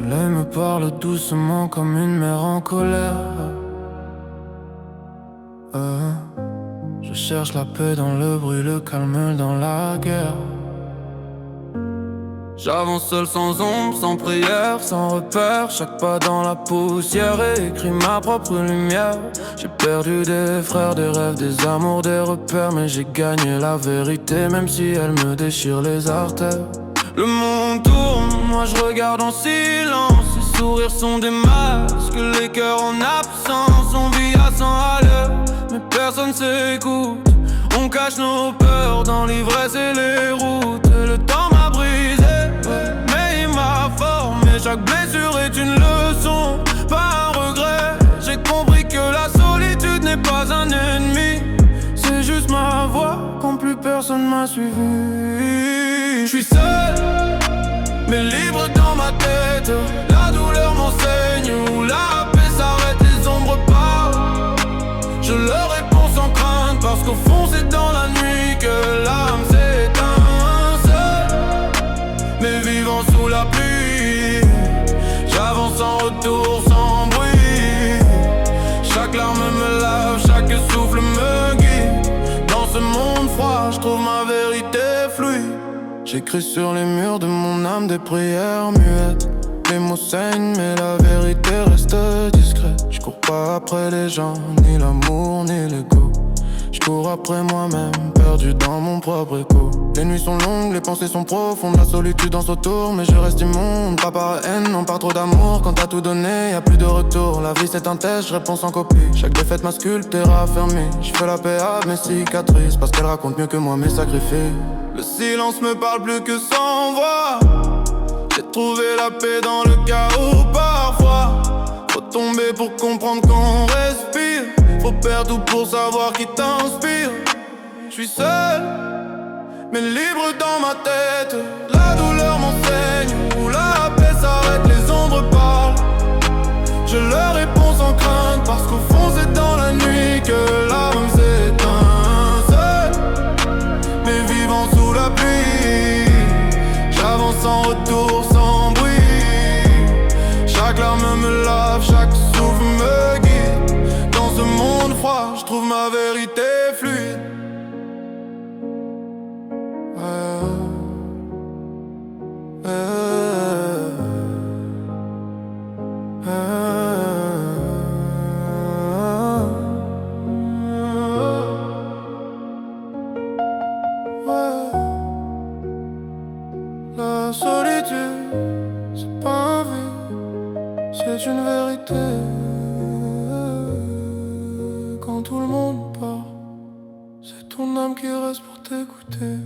Elle me parle doucement comme une mère en colère. Je cherche la paix dans le bruit, le calme dans la guerre. J'avance seul sans ombre, sans prière, sans repère. Chaque pas dans la poussière et écris ma propre lumière. J'ai perdu des frères, des rêves, des amours, des repères, mais j'ai gagné la vérité, même si elle me déchire les artères. Le monde tourne, moi je regarde en silence. Les sourires sont des masques, les cœurs en absence. On vit à 100 à l'heure, mais personne s'écoute. On cache nos peurs dans l'ivresse et les routes. Le temps m'a brisé, mais il m'a formé. Chaque blessure est une leçon, pas un regret. J'ai compris que la solitude n'est pas un ennemi. C'est juste ma voix quand plus personne m'a suivi. Je suis seul, mais libre dans ma tête. La douleur m'enseigne où la paix s'arrête, les ombres parlent. Je leur réponds sans crainte, parce qu'au fond c'est dans la nuit que l'âme s'éteint. Seul, mais vivant sous la pluie, j'avance sans retour, sans bruit. Chaque larme me lave, chaque souffle me guide. Dans ce monde froid, je trouve ma vérité fluide. J'écris sur les murs de mon âme des prières muettes. Les mots saignent mais la vérité reste discrète. Je cours pas après les gens, ni l'amour ni l'ego. Je cours après moi-même, perdu dans mon propre écho. Les nuits sont longues, les pensées sont profondes. La solitude danse autour, mais je reste immonde. Pas par haine, non par trop d'amour. Quand t'as tout donné, y'a plus de retour. La vie c'est un test, je réponds sans copie. Chaque défaite m'a sculpté, raffermi. Je fais la paix à mes cicatrices, parce qu'elle raconte mieux que moi mes sacrifices. Le silence me parle plus que sans voix. J'ai trouvé la paix dans le chaos parfois. Faut tomber pour comprendre qu'on respire. Faut perdre tout pour savoir qui t'inspire. J'suis seul, mais libre dans ma tête. La douleur m'enseigne où la paix s'arrête, les ombres parlent. Je leur réponds sans crainte, parce qu'au fond c'est dans la nuit que l'âme s'éteint. Seul, mais vivant sous la pluie, j'avance sans retour, sans bruit. Chaque larme me lave, chaque souffle me guide. Dans ce monde froid, je trouve ma vérité fluide. La solitude, c'est pas un vide, c'est une vérité. Quand tout le monde part, c'est ton âme qui reste pour t'écouter.